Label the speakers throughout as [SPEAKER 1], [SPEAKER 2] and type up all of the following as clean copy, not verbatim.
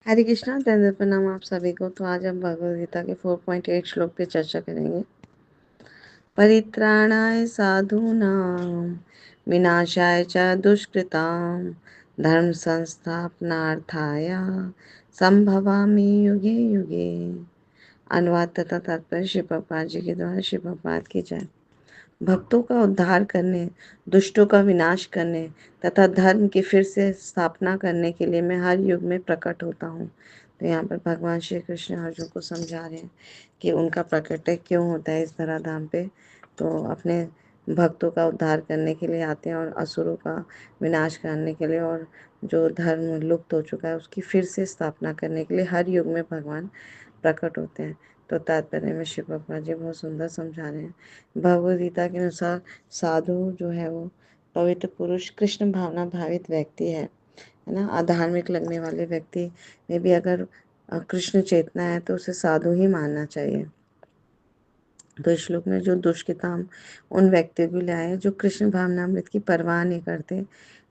[SPEAKER 1] हरे कृष्णा, दंड प्रणाम आप सभी को। तो आज हम भगवद गीता के 4.8 श्लोक पे चर्चा करेंगे। परित्राणाय साधूनां विनाशाय च दुष्कृतां धर्म संस्थापनार्थाय संभवामि युगे युगे। अनुवाद तथा तात्पर्य श्री प्रभुपाद जी के द्वारा। श्री प्रभुपाद की जय। भक्तों का उद्धार करने, दुष्टों का विनाश करने तथा धर्म की फिर से स्थापना करने के लिए मैं हर युग में प्रकट होता हूँ। तो यहाँ पर भगवान श्री कृष्ण अर्जुन को समझा रहे हैं कि उनका प्रकट क्यों होता है इस धराधाम पे। तो अपने भक्तों का उद्धार करने के लिए आते हैं और असुरों का विनाश करने के लिए, और जो धर्म लुप्त हो चुका है उसकी फिर से स्थापना करने के लिए हर युग में भगवान प्रकट होते हैं। तो तात्पर्य में शिव बाबा जी बहुत सुंदर समझा रहे हैं। भगवद गीता के अनुसार साधु जो है वो पवित्र पुरुष, कृष्ण भावना भावित व्यक्ति है ना। अधार्मिक लगने वाले व्यक्ति में भी अगर कृष्ण चेतना है तो उसे साधु ही मानना चाहिए। तो इस श्लोक में जो दुष्कृताम उन व्यक्तियों को लाए जो कृष्ण भावनामृत की परवाह नहीं करते,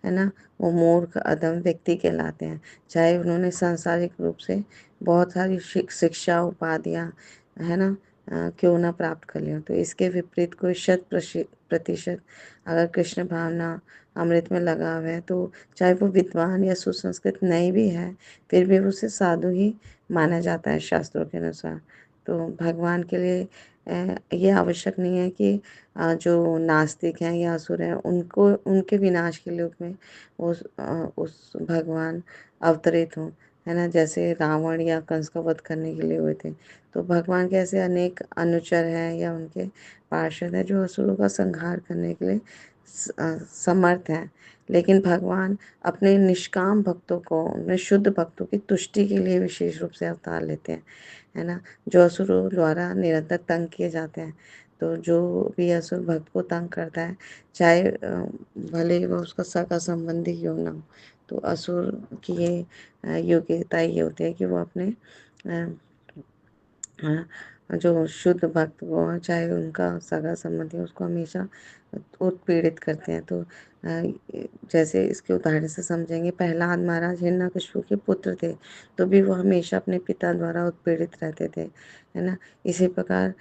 [SPEAKER 1] है ना, वो मूर्ख अधम व्यक्ति कहलाते हैं। चाहे उन्होंने सांसारिक रूप से बहुत सारी शिक्षा उपाधियाँ, है ना, क्यों ना प्राप्त कर लियो। तो इसके विपरीत कोई 100% अगर कृष्ण भावना अमृत में लगा हुआ है, तो चाहे वो विद्वान या सुसंस्कृत नहीं भी है, फिर भी उसे साधु ही माना जाता है शास्त्रों के अनुसार। तो भगवान के लिए ये आवश्यक नहीं है कि जो नास्तिक हैं या असुर हैं उनको उनके विनाश के लिए में उस भगवान अवतरित हों, है ना। जैसे रावण या कंस का वध करने के लिए हुए थे, तो भगवान के ऐसे अनेक अनुचर हैं या उनके पार्षद हैं जो असुरों का संहार करने के लिए समर्थ हैं। लेकिन भगवान अपने निष्काम भक्तों को, अपने शुद्ध भक्तों की तुष्टि के लिए विशेष रूप से अवतार लेते हैं, है ना, जो असुरों द्वारा निरंतर तंग किए जाते हैं। तो जो भी असुर भक्त को तंग करता है, चाहे भले वो उसका सगा संबंधी क्यों ना हो, तो असुर की ये योग्यता ये होती है कि वो अपने जो शुद्ध भक्त को, चाहे उनका सगा संबंधी हो, उसको हमेशा उत्पीड़ित करते हैं। तो जैसे इसके उदाहरण से समझेंगे, प्रहलाद महाराज हिरण्यकशिपु के पुत्र थे, तो भी वो हमेशा अपने पिता द्वारा उत्पीड़ित रहते थे, है ना। इसी प्रकार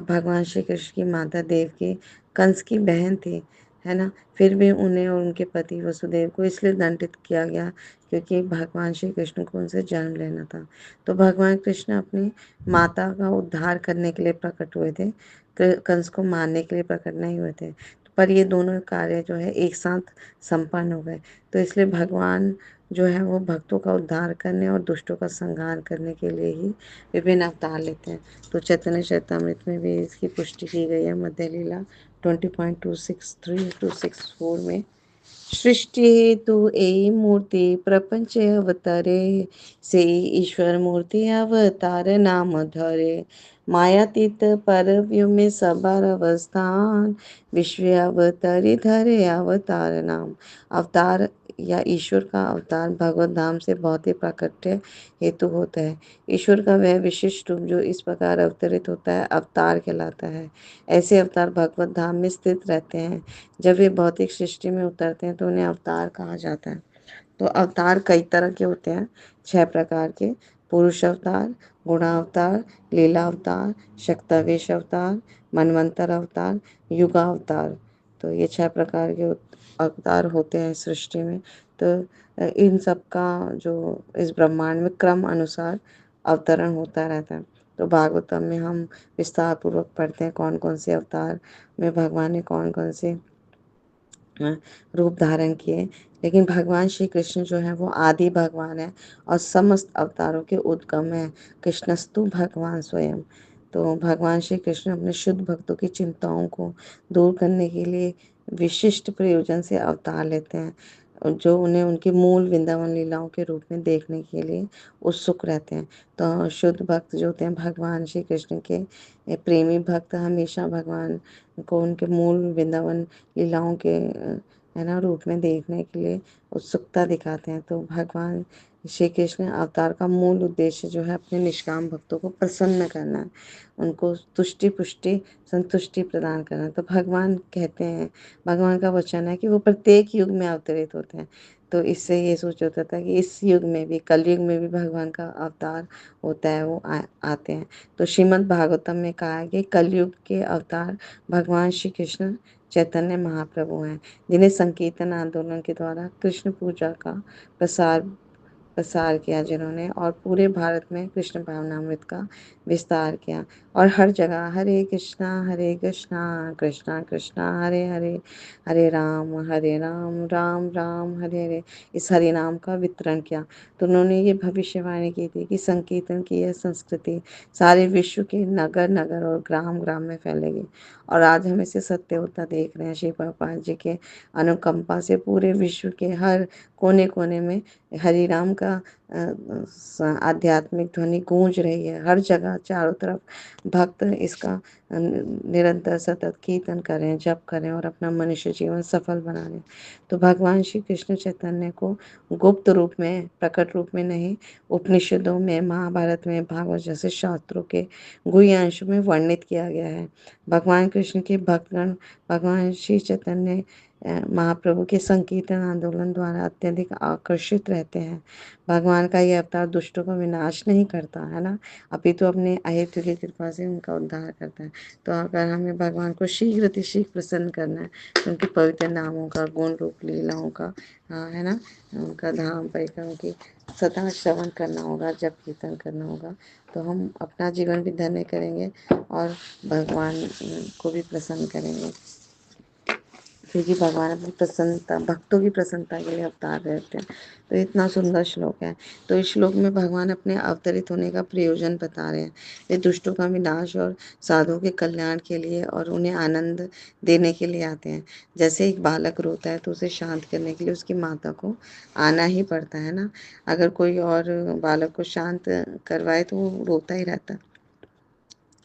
[SPEAKER 1] भगवान श्री कृष्ण की माता देवकी कंस की बहन थी, है ना, फिर भी उन्हें और उनके पति वसुदेव को इसलिए दंडित किया गया क्योंकि भगवान श्री कृष्ण को उनसे जन्म लेना था। तो भगवान कृष्ण अपनी माता का उद्धार करने के लिए प्रकट हुए थे, कंस को मारने के लिए प्रकट नहीं हुए थे। पर ये दोनों कार्य जो है एक साथ संपन्न हो गए। तो इसलिए भगवान जो है वो भक्तों का उद्धार करने और दुष्टों का संहार करने के लिए ही विभिन्न अवतार लेते हैं। तो चैतन्य चरितमृत में भी इसकी पुष्टि की गई है। मध्य लीला 20.263-264 में, सृष्टि हेतु ए मूर्ति प्रपंच अवतरे, से ईश्वर मूर्ति अवतार नाम धरे, मायातीत परव्यों में सबार अवस्थान, विश्व अवतरी धरे अवतार नाम। अवतार या ईश्वर का अवतार भगवत धाम से भौतिक प्राकट्य हेतु होता है। ईश्वर का वह विशिष्ट रूप जो इस प्रकार अवतरित होता है अवतार कहलाता है। ऐसे अवतार भगवत धाम में स्थित रहते हैं। जब वे भौतिक सृष्टि में उतरते हैं तो उन्हें अवतार कहा जाता है। तो अवतार कई तरह के होते हैं, 6 प्रकार के। पुरुष अवतार, गुणावतार, लीला अवतार, शक्तावेश अवतार, मनवंतर अवतार, युगा अवतार। तो ये 6 प्रकार के अवतार होते हैं सृष्टि में। तो इन सब का जो इस ब्रह्मांड में क्रम अनुसार अवतरण होता रहता है। तो भागवतम में हम विस्तार पूर्वक पढ़ते हैं कौन कौन से अवतार में भगवान ने कौन कौन से रूप धारण किए। लेकिन भगवान श्री कृष्ण जो है वो आदि भगवान है और समस्त अवतारों के उद्गम है। कृष्णस्तु भगवान स्वयं। तो भगवान श्री कृष्ण अपने शुद्ध भक्तों की चिंताओं को दूर करने के लिए विशिष्ट प्रयोजन से अवतार लेते हैं, जो उन्हें उनकी मूल वृंदावन लीलाओं के रूप में देखने के लिए उत्सुक रहते हैं। तो शुद्ध भक्त जो होते हैं भगवान श्री कृष्ण के प्रेमी भक्त हमेशा भगवान को उनके मूल वृंदावन लीलाओं के है ना रूप में देखने के लिए उत्सुकता दिखाते हैं। तो भगवान श्री कृष्ण अवतार का मूल उद्देश्य जो है अपने निष्काम भक्तों को प्रसन्न करना है, उनको तुष्टि पुष्टि संतुष्टि प्रदान करना। तो भगवान कहते हैं, भगवान का वचन है कि वो प्रत्येक युग में अवतरित होते हैं। तो इससे ये सोच होता था कि इस युग में भी, कलयुग में भी भगवान का अवतार होता है, वो आते हैं। तो श्रीमद् भागवतम में कहा है कि कलयुग के अवतार भगवान श्री कृष्ण चैतन्य महाप्रभु हैं, जिन्हें संकीर्तन आंदोलन के द्वारा कृष्ण पूजा का प्रसार प्रसार किया जिन्होंने, और पूरे भारत में कृष्ण भावनामृत का विस्तार किया। और हर जगह हरे कृष्णा कृष्णा कृष्णा हरे हरे, हरे राम राम हरे हरे, इस हरि नाम का वितरण किया। तो उन्होंने ये भविष्यवाणी की थी कि संकीर्तन की यह संस्कृति सारे विश्व के नगर नगर और ग्राम ग्राम में फैलेगी। और आज हम इसे सत्य होता देख रहे हैं। श्री प्रभुपाद जी के अनुकंपा से पूरे विश्व के हर कोने कोने में हरि राम का आध्यात्मिक ध्वनि गूंज रही है। हर जगह चारों तरफ भक्त इसका निरंतर सतत कीर्तन करें, जप करें और अपना मनुष्य जीवन सफल बना लें। तो भगवान श्री कृष्ण चैतन्य को गुप्त रूप में, प्रकट रूप में नहीं, उपनिषदों में, महाभारत में, भागवत जैसे शास्त्रों के गुह्य अंश में वर्णित किया गया है। भगवान कृष्ण के भक्तगण भगवान श्री चैतन्य महाप्रभु के संकीर्तन आंदोलन द्वारा अत्यधिक आकर्षित रहते हैं। भगवान का ये अवतार दुष्टों का विनाश नहीं करता है ना, अभी तो अपने अहेतु की कृपा से उनका उद्धार करता है। तो अगर हमें भगवान को शीघ्र अतिशीघ्र प्रसन्न करना है, तो उनके पवित्र नामों का, गुण रूप लीलाओं का, है ना, उनका धाम परिक्रम की सदा श्रवण करना होगा, जप कीर्तन करना होगा। तो हम अपना जीवन भी धन्य करेंगे और भगवान को भी प्रसन्न करेंगे, क्योंकि भगवान अपनी प्रसन्नता, भक्तों की प्रसन्नता के लिए अवतार रहते हैं। तो इतना सुंदर श्लोक है। तो इस श्लोक में भगवान अपने अवतरित होने का प्रयोजन बता रहे हैं। वे दुष्टों का विनाश और साधुओं के कल्याण के लिए और उन्हें आनंद देने के लिए आते हैं। जैसे एक बालक रोता है तो उसे शांत करने के लिए उसकी माता को आना ही पड़ता है ना। अगर कोई और बालक को शांत करवाए तो वो रोता ही रहता है,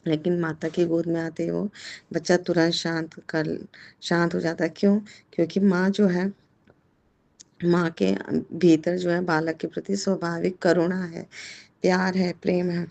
[SPEAKER 1] लेकिन माता की गोद में आते ही वो बच्चा तुरंत शांत हो जाता है। क्यों? क्योंकि माँ जो है, माँ के भीतर जो है बालक के प्रति स्वाभाविक करुणा है, प्यार है, प्रेम है।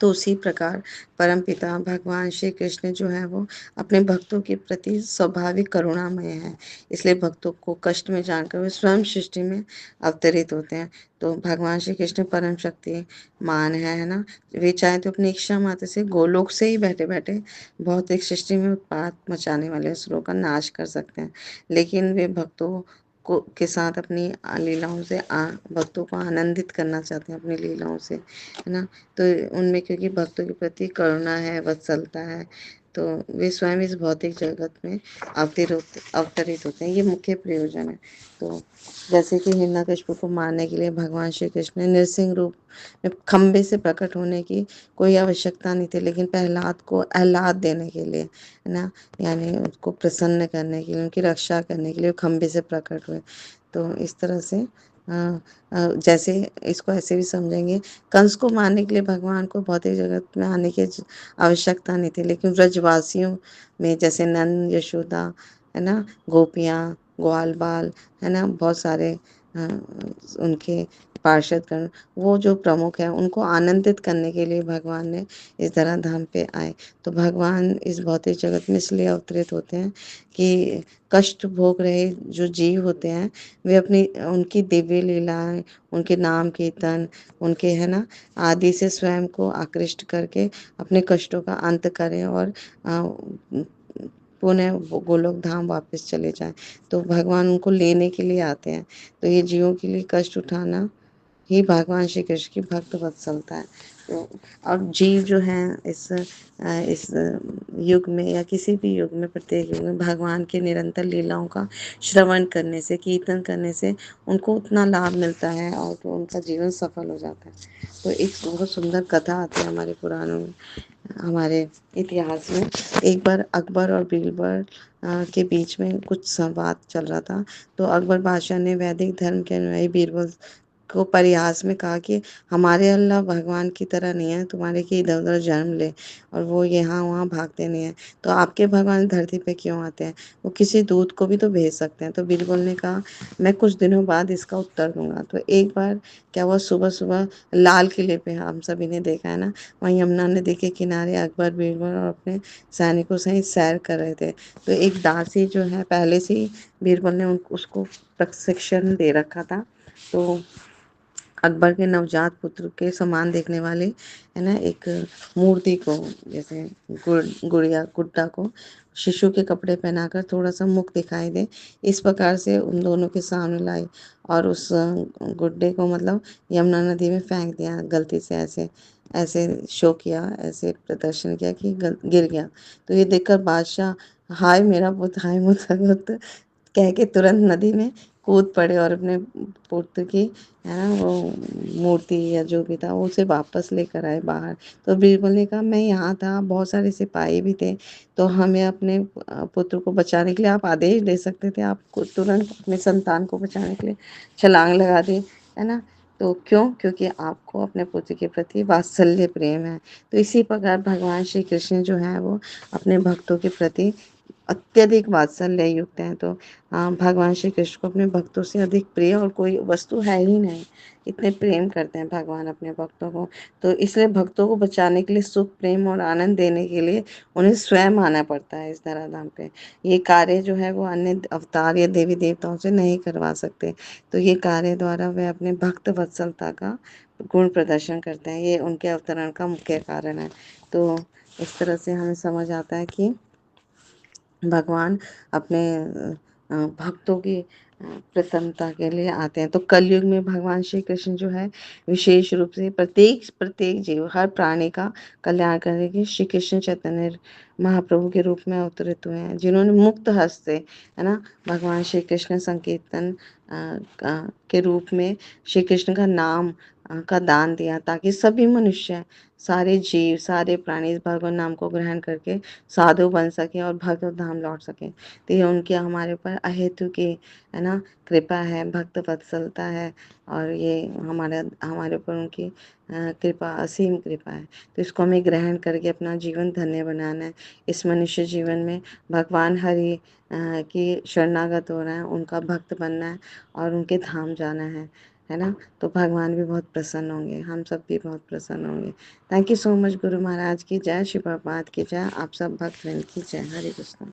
[SPEAKER 1] तो उसी प्रकार परम पिता भगवान श्री कृष्ण जो है वो अपने भक्तों के प्रति स्वाभाविक करुणामय है। इसलिए भक्तों को कष्ट में जानकर वे स्वयं सृष्टि में अवतरित होते हैं। तो भगवान श्री कृष्ण परम शक्ति मान है ना। वे चाहे तो अपनी इच्छा मात्र से गोलोक से ही बैठे बैठे भौतिक सृष्टि में उत्पात मचाने वाले असुरों का नाश कर सकते हैं, लेकिन वे भक्तों को के साथ अपनी लीलाओं से भक्तों को आनंदित करना चाहते हैं अपनी लीलाओं से, है ना। तो उनमें क्योंकि भक्तों के प्रति करुणा है, वत्सलता है, तो वे स्वयं इस भौतिक जगत में अवतरित होते हैं। ये मुख्य प्रयोजन है। तो जैसे कि हिरण्यकशिपु को मारने के लिए भगवान श्री कृष्ण ने नृसिंह रूप में खंबे से प्रकट होने की कोई आवश्यकता नहीं थी, लेकिन प्रहलाद को आह्लाद देने के लिए, है ना, यानी उसको प्रसन्न करने के लिए, उनकी रक्षा करने के लिए खंबे से प्रकट हुए। तो इस तरह से जैसे इसको ऐसे भी समझेंगे, कंस को मारने के लिए भगवान को भौतिक जगत में आने की आवश्यकता नहीं थी, लेकिन ब्रजवासियों में जैसे नंद, यशोदा, है ना, गोपियाँ, ग्वाल बाल, है ना, बहुत सारे उनके पार्षद गण, वो जो प्रमुख हैं, उनको आनंदित करने के लिए भगवान ने इस धरा धाम पे आए। तो भगवान इस भौतिक जगत में इसलिए अवतरित होते हैं कि कष्ट भोग रहे जो जीव होते हैं, वे अपनी उनकी दिव्य लीलाएं, उनके नाम कीर्तन, उनके, है ना, आदि से स्वयं को आकृष्ट करके अपने कष्टों का अंत करें और पुनः गोलोक धाम वापस चले जाएं। तो भगवान उनको लेने के लिए आते हैं। तो ये जीवों के लिए कष्ट उठाना ही भगवान श्री कृष्ण की भक्त वत्सलता है। तो और जीव जो हैं इस युग में या किसी भी युग में, प्रत्येक युग में भगवान के निरंतर लीलाओं का श्रवण करने से, कीर्तन करने से उनको उतना लाभ मिलता है और तो उनका जीवन सफल हो जाता है। तो एक बहुत सुंदर कथा आती है हमारे पुराणों में, हमारे इतिहास में। एक बार अकबर और बीरबल के बीच में कुछ संवाद चल रहा था। तो अकबर बादशाह ने वैदिक धर्म के अनुयायी बीरबल को परिहास में कहा कि हमारे अल्लाह भगवान की तरह नहीं है तुम्हारे कि इधर-उधर जन्म ले और वो यहाँ-वहाँ भागते नहीं हैं। तो आपके भगवान धरती पे क्यों आते हैं? वो किसी दूत को भी तो भेज सकते हैं। तो बिरबल ने कहा मैं कुछ दिनों बाद इसका उत्तर दूँगा। तो एक बार क्या हुआ सुबह-सुबह लाल किले पे हम सभी ने देखा है ना, वहीं यमुना नदी के किनारे अकबर, बीरबल और अपने सैनिकों सहित सैर कर रहे थे। तो एक दासी जो है पहले से ही बीरबल ने उन उसको प्रशिक्षण दे रखा था। तो अकबर के नवजात पुत्र के समान देखने वाले है ना एक मूर्ति को जैसे गुड़िया गुड्डा को शिशु के कपड़े पहनाकर थोड़ा सा मुख दिखाई दे इस प्रकार से उन दोनों के सामने लाई और उस गुड्डे को मतलब यमुना नदी में फेंक दिया गलती से ऐसे ऐसे शो किया ऐसे प्रदर्शन किया कि गिर गया। तो ये देखकर बादशाह हाय मेरा पुत्र हाय मेरा पुत्र कह के तुरंत नदी में कूद पड़े और अपने पुत्र की है ना वो मूर्ति या जो भी था वो उसे वापस लेकर आए बाहर। तो बीरबल ने कहा मैं यहाँ था बहुत सारे सिपाही भी थे तो हमें अपने पुत्र को बचाने के लिए आप आदेश दे सकते थे आपको तुरंत अपने संतान को बचाने के लिए छलांग लगा दी है ना। तो क्यों क्योंकि आपको अपने पुत्र के प्रति वात्सल्य प्रेम है। तो इसी प्रकार भगवान श्री कृष्ण जो है वो अपने भक्तों के प्रति अत्यधिक वात्सल्य युक्त हैं। तो भगवान श्री कृष्ण को अपने भक्तों से अधिक प्रिय और कोई वस्तु है ही नहीं। इतने प्रेम करते हैं भगवान अपने भक्तों को। तो इसलिए भक्तों को बचाने के लिए सुख प्रेम और आनंद देने के लिए उन्हें स्वयं आना पड़ता है इस धराधाम पे। ये कार्य जो है वो अन्य अवतार या देवी देवताओं से नहीं करवा सकते। तो ये कार्य द्वारा वे अपने भक्त वत्सलता का गुण प्रदर्शन करते हैं। ये उनके अवतरण का मुख्य कारण है। तो इस तरह से हमें समझ आता है कि भगवान अपने भक्तों की प्रसन्नता के लिए आते हैं। तो कलयुग में भगवान श्री कृष्ण जो है विशेष रूप से प्रत्येक प्रत्येक जीव हर प्राणी का कल्याण करने के श्री कृष्ण चैतन्य महाप्रभु के रूप में अवतरित हुए हैं जिन्होंने मुक्त हस्त से है ना भगवान श्री कृष्ण संकीर्तन के रूप में श्री कृष्ण का नाम का दान दिया ताकि सभी मनुष्य सारे जीव सारे प्राणी इस भगवान नाम को ग्रहण करके साधु बन सके और भगवत धाम लौट सके। तो ये उनकी हमारे ऊपर अहेतु की है ना कृपा है भक्त वत्सलता है और ये हमारे हमारे ऊपर उनकी कृपा असीम कृपा है। तो इसको हमें ग्रहण करके अपना जीवन धन्य बनाना है। इस मनुष्य जीवन में भगवान हरि की शरणागत होना है उनका भक्त बनना है और उनके धाम जाना है ना। तो भगवान भी बहुत प्रसन्न होंगे हम सब भी बहुत प्रसन्न होंगे। Thank you so much Guru Maharaj की जय श्री प्रभुपाद की जय आप सब भक्त वृंद की जय हरे कृष्ण।